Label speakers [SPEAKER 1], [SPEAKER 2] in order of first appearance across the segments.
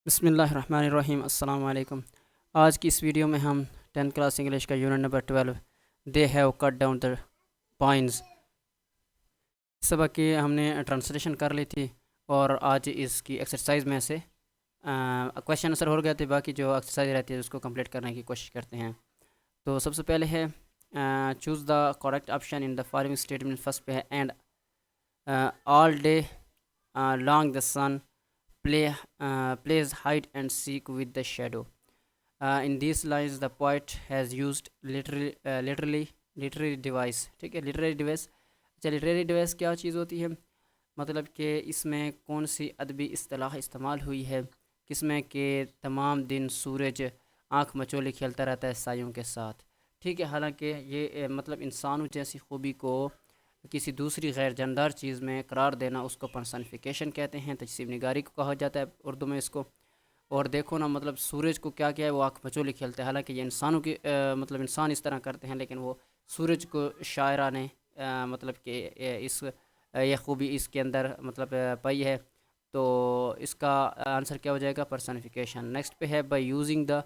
[SPEAKER 1] بسم اللہ الرحمن الرحیم السلام علیکم۔ آج کی اس ویڈیو میں ہم 10th کلاس انگلش کا unit number 12 they have cut down the points سبق کی ہم نے ٹرانسلیشن کر لی تھی، اور آج اس کی ایکسرسائز میں سے کویشچن آنسر ہو گئے تھے، باقی جو ایکسرسائز رہتی ہے اس کو کمپلیٹ کرنے کی کوشش کرتے ہیں۔ تو سب سے پہلے ہے choose the correct option in the following statement. First پہ ہے and all day long the sun plays hide and seek with the shadow. In these lines the poet has used literary device. ٹھیک ہے، literary device. اچھا، literary device کیا چیز ہوتی ہے؟ مطلب کہ اس میں کون سی ادبی اصطلاح استعمال ہوئی ہے، کس میں کہ تمام دن سورج آنکھ مچولی کھیلتا رہتا ہے سایوں کے ساتھ۔ ٹھیک ہے، حالانکہ یہ مطلب انسانوں جیسی خوبی کو کسی دوسری غیر جاندار چیز میں قرار دینا، اس کو پرسنفیکیشن کہتے ہیں، تجسیم نگاری کو کہا جاتا ہے اردو میں اس کو۔ اور دیکھو نا، مطلب سورج کو کیا ہے، وہ آنکھ مچولی کھیلتے ہیں، حالانکہ یہ انسانوں کی مطلب انسان اس طرح کرتے ہیں، لیکن وہ سورج کو شاعرہ نے مطلب کہ اس یہ خوبی اس کے اندر مطلب پائی ہے۔ تو اس کا آنسر کیا ہو جائے گا؟ پرسنفیکیشن۔ نیکسٹ پہ ہے بائی یوزنگ دا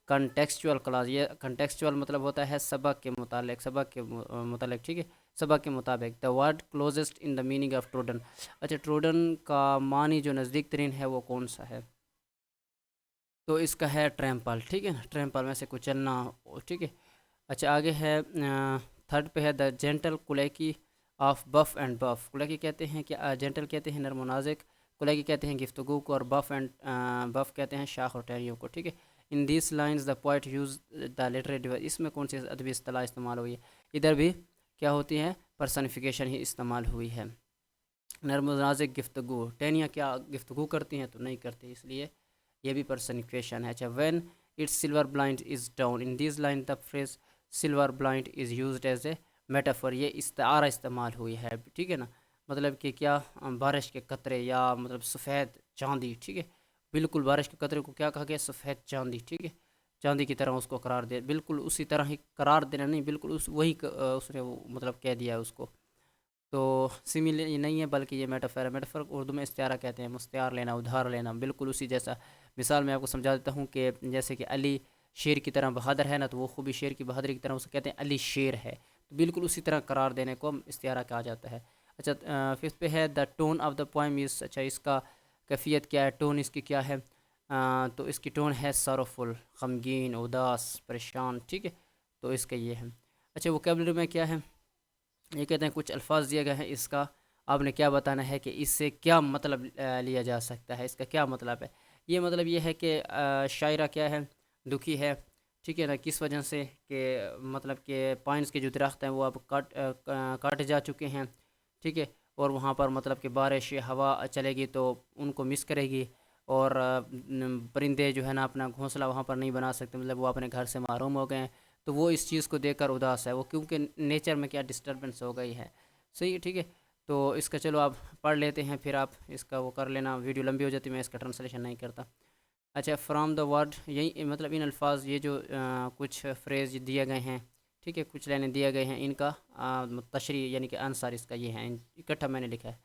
[SPEAKER 1] کنٹیکسچوئل کلاز۔ یہ کنٹیکسچوئل مطلب ہوتا ہے سبق کے متعلق، ٹھیک ہے، سبق کے مطابق۔ The word closest in the meaning of trodden. اچھا، ٹروڈن کا معنی جو نزدیک ترین ہے وہ کون سا ہے؟ تو اس کا ہے ٹریمپل۔ ٹھیک ہے نا، ٹریمپل میں سے کچلنا۔ ٹھیک ہے، اچھا آگے ہے تھرڈ پہ ہے the gentle colloquy of bough and bough. Colloquy کہتے ہیں کہ جینٹل کہتے ہیں نرم و نازک، کولیکی کہتے ہیں گفتگو کو، اور بف کہتے ہیں شاخ اور ٹہنیوں کو۔ ٹھیک ہے، in these lines the poet uses the literary device. اس میں کون سی ادبی اصطلاح استعمال ہوئی ہے؟ ادھر بھی کیا ہوتی ہے؟ پرسنفیکیشن ہی استعمال ہوئی ہے۔ نرم و نازک گفتگو، ٹہنیاں کیا گفتگو کرتی ہیں؟ تو نہیں کرتی، اس لیے یہ بھی پرسنفیکیشن ہے۔ اچھا، when it's silver blind is down, in these line the phrase silver blind is used as a metaphor. یہ استعارہ استعمال ہوئی ہے۔ ٹھیک ہے نا، مطلب کہ کیا؟ بارش کے قطرے یا مطلب سفید چاندی۔ ٹھیک ہے، بالکل بارش کے قطرے کو کیا کہا گیا؟ سفید چاندی۔ ٹھیک ہے، چاندی کی طرح اس کو قرار دے، بالکل اسی طرح ہی قرار دینا نہیں، بالکل اس نے وہ مطلب کہہ دیا ہے اس کو۔ تو سمل یہ نہیں ہے، بلکہ یہ میٹافور ہے۔ میٹافور اردو میں استعارہ کہتے ہیں، مستعار لینا، ادھار لینا، بالکل اسی جیسا۔ مثال میں آپ کو سمجھا دیتا ہوں کہ جیسے کہ علی شیر کی طرح بہادر ہے نا، تو وہ خوبی شیر کی بہادری کی طرح اسے کہتے ہیں علی شیر ہے، تو بالکل اسی طرح قرار دینے کو استعارہ کہا جاتا ہے۔ اچھا، ففتھ پہ ہے دا ٹون آف دا پوائم از۔ اچھا، اس کا کیفیت کیا ہے؟ ٹون اس کی کیا ہے؟ تو اس کی ٹون ہے ساروفل، غمگین، اداس، پریشان۔ ٹھیک ہے، تو اس کا یہ ہے۔ اچھا، ووکیبلری میں کیا ہے؟ یہ کہتے ہیں کچھ الفاظ دیے گئے ہیں، اس کا آپ نے کیا بتانا ہے کہ اس سے کیا مطلب لیا جا سکتا ہے، اس کا کیا مطلب ہے؟ یہ مطلب یہ ہے کہ شاعرہ کیا ہے؟ دکھی ہے۔ ٹھیک ہے نا، کس وجہ سے؟ کہ مطلب کہ پائنس کے جو درخت ہیں وہ اب کاٹے جا چکے ہیں۔ ٹھیک ہے، اور وہاں پر مطلب کہ بارش ہوا چلے گی تو ان کو مس کرے گی، اور پرندے جو ہے نا اپنا گھونسلہ وہاں پر نہیں بنا سکتے، مطلب وہ اپنے گھر سے محروم ہو گئے ہیں، تو وہ اس چیز کو دیکھ کر اداس ہے وہ، کیونکہ نیچر میں کیا ڈسٹربنس ہو گئی ہے۔ صحیح ہے، ٹھیک ہے، تو اس کا چلو آپ پڑھ لیتے ہیں، پھر آپ اس کا وہ کر لینا، ویڈیو لمبی ہو جاتی، میں اس کا ٹرانسلیشن نہیں کرتا۔ اچھا، فرام دا ورڈ، یہی مطلب ان الفاظ، یہ جو کچھ فریز دیے گئے ہیں، ٹھیک ہے، کچھ لائنیں دیے گئے ہیں، ان کا تشریح یعنی کہ آنسر اس کا یہ ہے، اکٹھا میں نے لکھا ہے۔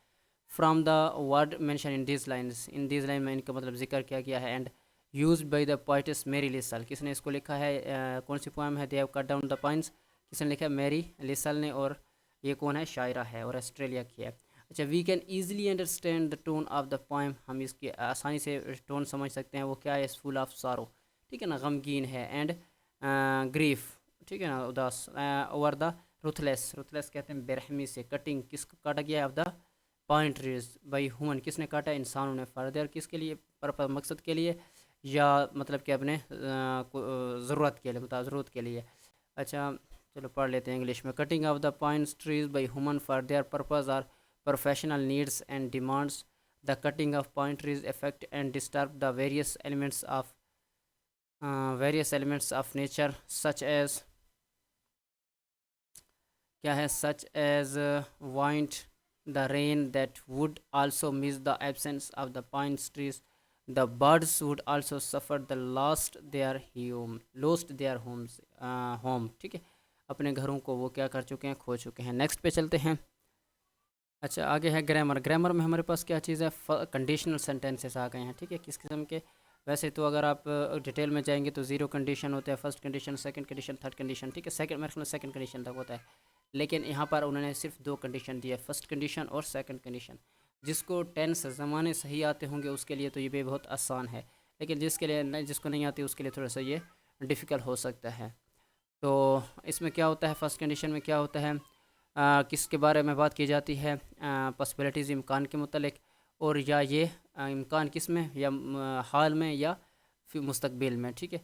[SPEAKER 1] From the word mention in these lines, in these line میں ان کا مطلب ذکر کیا گیا ہے۔ And used by the poets میری لیسل، کس نے اس کو لکھا ہے؟ کون سی پوئم ہے؟ دے ہیو کٹ ڈاؤن دا پائنس، کس نے لکھا ہے؟ میری لیسل نے، اور یہ کون ہے؟ شاعرہ ہے، اور آسٹریلیا کی ہے۔ اچھا، we can easily understand the tone of the poem, ہم اس کی آسانی سے ٹون سمجھ سکتے ہیں، وہ کیا ہے؟ فل آف سارو، ٹھیک ہے نا، غمگین ہے، اینڈ گریف، ٹھیک ہے نا، اداس، اوور دا رتھلیس، رتھلیس کہتے ہیں بے سے۔ کٹنگ، کس کو کاٹا گیا ہے؟ Of the pine trees by human, کس نے کاٹا؟ انسانوں نے۔ فردر، کس کے لیے؟ پرپز، مقصد کے لیے، یا مطلب کہ اپنے ضرورت کے لیے، ضرورت کے لیے۔ اچھا، چلو پڑھ لیتے ہیں انگلش میں۔ Cutting of the pines trees by human for their purpose or professional needs and demands. The cutting of pine trees affect and disturb the various elements of nature, such as کیا ہے؟ such as wind, the rain that would also miss the absence of the pine trees. The birds would also suffer the lost their homes home. ٹھیک ہے، اپنے گھروں کو وہ کیا کر چکے ہیں؟ کھو چکے ہیں۔ نیکسٹ پہ چلتے ہیں۔ اچھا، آگے ہے گرامر۔ گرامر میں ہمارے پاس کیا چیز ہے؟ کنڈیشنل سینٹینسز آ گئے ہیں، ٹھیک ہے، کس قسم کے؟ ویسے تو اگر آپ ڈیٹیل میں جائیں گے تو 0 کنڈیشن ہوتا ہے، first condition, second condition, third condition, ٹھیک ہے، سیکنڈ میرے خیال میں سیکنڈ کنڈیشن تک ہوتا ہے، لیکن یہاں پر انہوں نے صرف 2 کنڈیشن دی ہے، فرسٹ کنڈیشن اور سیکنڈ کنڈیشن۔ جس کو ٹینس زمانے صحیح آتے ہوں گے اس کے لیے تو یہ بھی بہت آسان ہے، لیکن جس کے لیے جس کو نہیں آتی اس کے لیے تھوڑا سا یہ ڈیفیکلٹ ہو سکتا ہے۔ تو اس میں کیا ہوتا ہے، فرسٹ کنڈیشن میں کیا ہوتا ہے، کس کے بارے میں بات کی جاتی ہے، پاسبلٹیز، امکان کے متعلق، اور یا یہ امکان کس میں، یا حال میں یا پھر مستقبل میں، ٹھیک ہے۔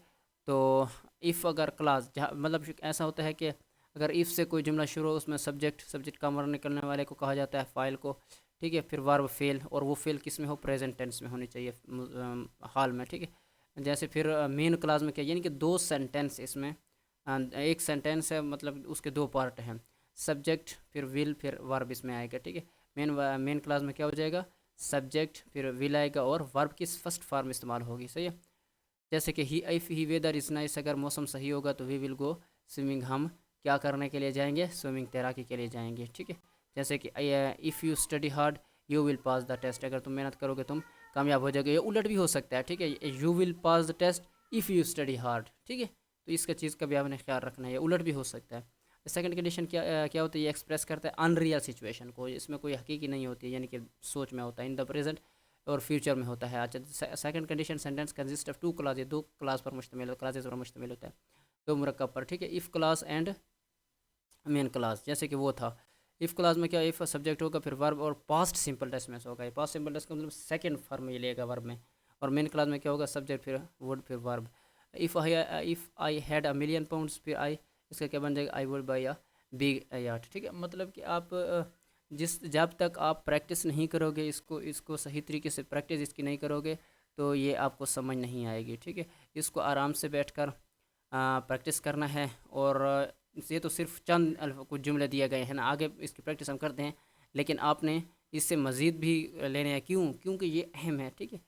[SPEAKER 1] تو ایف اگر کلاس جہاں مطلب ایسا ہوتا ہے کہ اگر ایف سے کوئی جملہ شروع ہو، اس میں سبجیکٹ کا مر نکلنے والے کو کہا جاتا ہے فائل کو، ٹھیک ہے، پھر ورب فیل، اور وہ فیل کس میں ہو، پریزنٹ ٹینس میں ہونی چاہیے، حال میں، ٹھیک ہے۔ جیسے پھر مین کلاس میں کیا، یعنی کہ 2 سینٹینس اس میں، ایک سینٹینس ہے مطلب اس کے 2 پارٹ ہیں، سبجیکٹ پھر ول پھر ورب اس میں آئے گا، ٹھیک ہے۔ مین کلاس میں کیا ہو جائے گا، سبجیکٹ پھر ول آئے گا اور ورب کی فرسٹ فارم استعمال ہوگی، صحیح ہے۔ جیسے کہ ہی ویدر از نائس، اگر موسم صحیح ہوگا تو وی ول گو سوئمنگ، ہم کیا کرنے کے لیے جائیں گے، سوئمنگ، تیراکی کے لیے جائیں گے، ٹھیک ہے۔ جیسے کہ if you study hard you will pass the test, اگر تم محنت کرو گے تم کامیاب ہو جائے گے، یہ الٹ بھی ہو سکتا ہے، ٹھیک ہے، you will pass the test if you study hard, ٹھیک ہے۔ تو اس کا چیز کا بھی آپ نے خیال رکھنا ہے، یہ الٹ بھی ہو سکتا ہے۔ سیکنڈ کنڈیشن کیا ہوتا ہے، یہ ایکسپریس کرتا ہے ان ریئل سچویشن کو، اس میں کوئی حقیقی نہیں ہوتی ہے، یعنی کہ سوچ میں ہوتا ہے، ان دا پریزنٹ اور فیوچر میں ہوتا ہے۔ اچھا، second condition sentence consist of 2 clause, 2 clause پر مشتمل، کلاسز پر مشتمل ہوتا ہے، 2 مرکب پر، ٹھیک ہے۔ F class and main class, جیسے کہ وہ تھا ایف کلاس میں کیا، ایف سبجیکٹ ہوگا، پھر ورب اور پاسٹ سمپل ٹیس میں سے ہوگا، یہ پاسٹ سمپل ٹیس کا مطلب سیکنڈ فارم یہ لے گا ورب میں، اور مین کلاس میں کیا ہوگا، سبجیکٹ پھر وڈ پھر verb. If I had a million pounds, پھر آئی اس کا کیا بن جائے گا، I would buy a big yacht, ٹھیک ہے۔ مطلب کہ آپ جب تک آپ پریکٹس نہیں کرو گے اس کو صحیح طریقے سے پریکٹس اس کی نہیں کرو گے تو یہ آپ کو سمجھ نہیں آئے گی، ٹھیک ہے۔ اس کو آرام سے بیٹھ کر پریکٹس کرنا ہے، اور یہ تو صرف چند کچھ جملے دیے گئے ہیں نا، آگے اس کی پریکٹس ہم کرتے ہیں، لیکن آپ نے اس سے مزید بھی لینے ہیں، کیونکہ یہ اہم ہے، ٹھیک ہے۔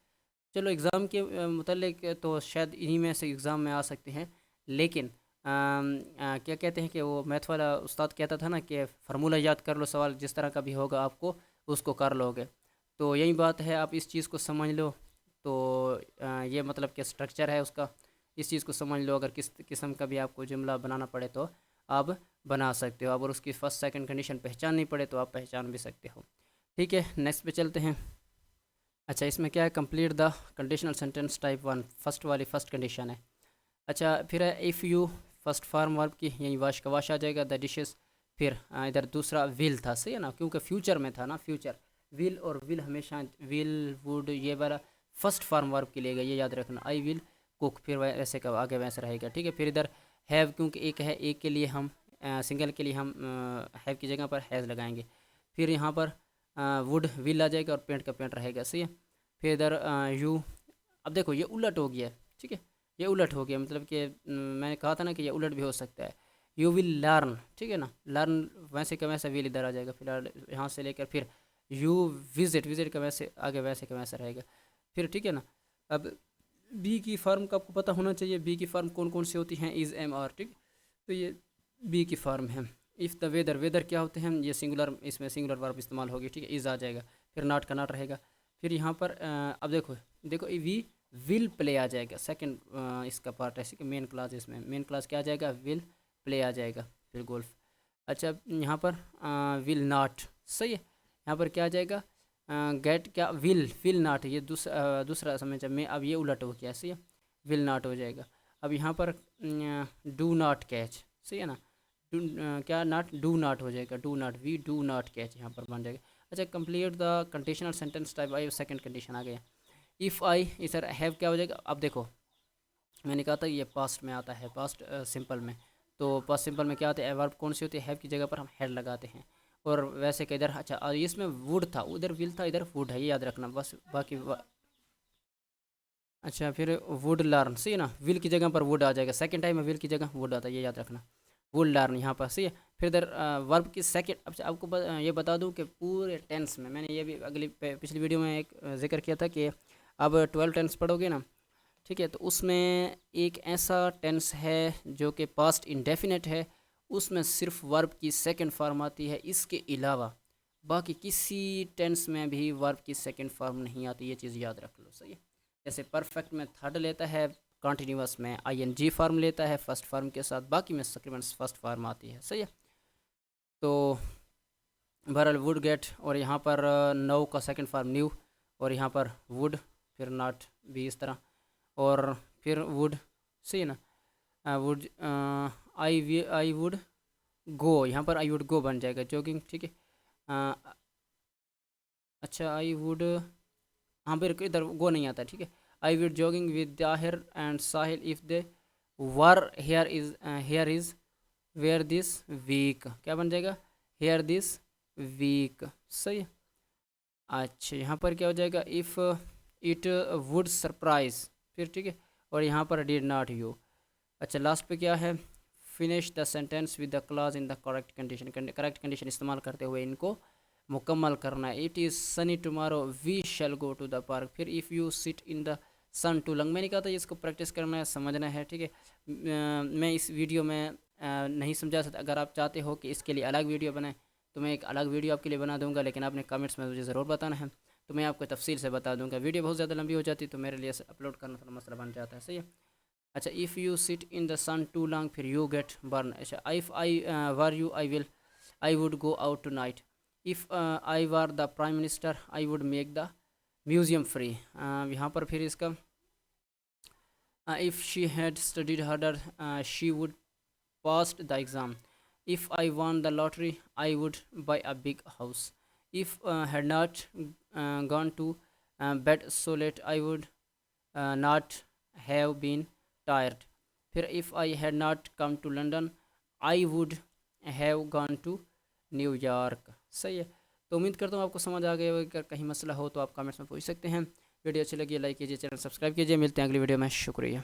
[SPEAKER 1] چلو ایگزام کے متعلق تو شاید انہی میں سے ایگزام میں آ سکتے ہیں، لیکن کیا کہتے ہیں کہ وہ میتھ والا استاد کہتا تھا نا کہ فارمولہ یاد کر لو، سوال جس طرح کا بھی ہوگا آپ کو اس کو کر لو گے، تو یہی بات ہے، آپ اس چیز کو سمجھ لو، تو یہ مطلب کہ سٹرکچر ہے اس کا، اس چیز کو سمجھ لو، اگر کس قسم کا بھی آپ کو جملہ بنانا پڑے تو آپ بنا سکتے ہو، اگر اس کی فرسٹ سیکنڈ کنڈیشن پہچاننی پڑے تو آپ پہچان بھی سکتے ہو، ٹھیک ہے۔ نیکسٹ پہ چلتے ہیں۔ اچھا، اس میں کیا ہے، complete the conditional sentence type 1، first condition ہے۔ اچھا، پھر ہے ایف یو فرسٹ فارم ورب کی، یعنی واش کا واش آ جائے گا، دا ڈشز، پھر ادھر دوسرا ول تھا، صحیح ہے نا، کیونکہ فیوچر میں تھا نا، فیوچر ول، اور ول ہمیشہ ول ووڈ یہ والا فرسٹ فارم ورب کے لیے گا، یہ یاد رکھنا، آئی ول کوک، پھر ویسے کا آگے ویسے رہے گا، ٹھیک ہے۔ پھر ادھر ہیو، کیونکہ ایک ہے، ایک کے لیے ہم سنگل کے لیے ہم ہیو کی جگہ پر ہیز لگائیں گے، پھر یہاں پر ووڈ ول آ جائے گا، اور پینٹ کا پینٹ رہے گا، صحیح ہے۔ پھر ادھر یو، اب دیکھو یہ الٹ ہو گیا، ٹھیک ہے، یہ الٹ ہو گیا، مطلب کہ میں نے کہا تھا نا کہ یہ الٹ بھی ہو سکتا ہے، یو ول لرن، ٹھیک ہے نا، لرن ویسے کا ویسا ول ادھر آ جائے گا، فی الحال یہاں سے لے کر پھر یو وزٹ کا ویسے آگے ویسے کا ویسا رہے گا، پھر ٹھیک ہے نا۔ اب بی کی فارم کا آپ کو پتہ ہونا چاہیے، بی کی فارم کون کون سی ہوتی ہیں، از، ایم، آر، ٹھیک، تو یہ بی کی فارم ہے۔ ایف دا ویدر کیا ہوتے ہیں، یہ سنگولر، اس میں سنگولر ورب استعمال ہوگی، ٹھیک ہے، از آ جائے گا، پھر ناٹ کا ناٹ رہے گا، پھر یہاں پر اب دیکھو وی ول پلے آ جائے گا، سیکنڈ اس کا پارٹ ہے، کہ مین کلاس، اس میں مین کلاس کیا آ جائے گا، ول پلے آ جائے گا، پھر گولف۔ اچھا، یہاں پر ول ناٹ، صحیح ہے، یہاں پر کیا آ جائے گا، گیٹ، کیا ول ناٹ، یہ دوسرا سمجھ میں، اب یہ الٹ ہو گیا، صحیح ہے، ول ناٹ ہو جائے گا۔ اب یہاں پر ڈو ناٹ کیچ، صحیح ہے نا، کیا ناٹ، ڈو ناٹ ہو جائے گا، do not, we do not catch یہاں پر بن جائے گا۔ اچھا، complete the conditional sentence type I, second condition آ گیا، ایف آئی، ادھر ہیو کیا ہو جائے گا، اب دیکھو میں نے کہا تھا یہ پاسٹ میں آتا ہے، پاسٹ سمپل میں، تو پاسٹ سمپل میں کیا آتا ہے، ورب کون سی ہوتی ہے، ہیو کی جگہ پر ہم ہیڈ لگاتے ہیں، اور ویسے کہ ادھر، اچھا اس میں ووڈ تھا، ادھر ول تھا، ادھر ووڈ ہے، یہ یاد رکھنا بس، باقی اچھا، پھر ووڈ لرن، صحیح ہے نا، ول کی جگہ پر ووڈ آ جائے گا، سیکنڈ ٹائم میں ول کی جگہ ووڈ آتا ہے، یہ یاد رکھنا، ووڈ لرن یہاں پر، صحیح ہے۔ پھر ادھر ورب کی سیکنڈ، اب آپ کو یہ بتا دوں کہ پورے ٹینس میں نے یہ بھی پچھلی ویڈیو میں ایک ذکر کیا تھا کہ اب 12 ٹینس پڑھو گے نا، ٹھیک ہے، تو اس میں ایک ایسا ٹینس ہے جو کہ پاسٹ انڈیفینٹ ہے، اس میں صرف ورب کی سیکنڈ فارم آتی ہے، اس کے علاوہ باقی کسی ٹینس میں بھی ورب کی سیکنڈ فارم نہیں آتی، یہ چیز یاد رکھ لو، صحیح ہے۔ جیسے پرفیکٹ میں تھرڈ لیتا ہے، کنٹینیوس میں ING فارم لیتا ہے فرسٹ فارم کے ساتھ، باقی میں تقریباً فرسٹ فارم آتی ہے. صحیح ہے. تو بہرحال ووڈ گیٹ، اور یہاں پر نو کا سیکنڈ فارم نیو، اور یہاں پر ووڈ، پھر ناٹ بھی اس طرح، اور پھر ووڈ. صحیح ہے نا. ووڈ آئی ووڈ گو، یہاں پر آئی ووڈ گو بن جائے گا جوگنگ. ٹھیک ہے. اچھا آئی ووڈ، ہاں پھر ادھر گو نہیں آتا. ٹھیک ہے. I would jogging with Tahir and Sahil if they were here is where this week. کیا بن جائے گا؟ Hair this week. صحیح ہے. اچھا یہاں پر کیا ہو جائے گا؟ If it would surprise. پھر ٹھیک ہے. اور یہاں پر ڈیڈ ناٹ یو. اچھا لاسٹ پہ کیا ہے؟ Finish the sentence with the clause in the correct condition. Correct condition استعمال کرتے ہوئے ان کو مکمل کرنا ہے. It is sunny tomorrow we shall go to the park. پھر if you sit in the sun too long. میں نے کہا تھا اس کو پریکٹس کرنا ہے، سمجھنا ہے. ٹھیک ہے. میں اس ویڈیو میں نہیں سمجھا سکتا. اگر آپ چاہتے ہو کہ اس کے لیے الگ ویڈیو بنائیں تو میں ایک الگ ویڈیو آپ کے لیے بنا دوں گا، لیکن آپ نے کمنٹس میں مجھے ضرور بتانا ہے، تو میں آپ کو تفصیل سے بتا دوں گا. ویڈیو بہت زیادہ لمبی ہو جاتی تو میرے لیے اپلوڈ کرنا تھوڑا مسئلہ بن جاتا ہے. صحیح ہے. اچھا if you sit in the sun too long, پھر یو گیٹ برن. اچھا if I were you I would go out tonight. If I were the prime minister I would make the museum free. یہاں پر پھر اس کا if she had studied harder she would passed the exam. If I won the lottery I would buy a big house. If had not gone to bed so late I would not have been tired. پھر if I had not come to London I would have gone to new York. صحیح ہے. تو امید کرتا ہوں آپ کو سمجھ آ گیا. اگر کہیں مسئلہ ہو تو آپ کامنٹس میں پوچھ سکتے ہیں. ویڈیو اچھی لگی لائک کیجیے، چینل سبسکرائب کیجیے. ملتے ہیں اگلی ویڈیو میں. شکریہ.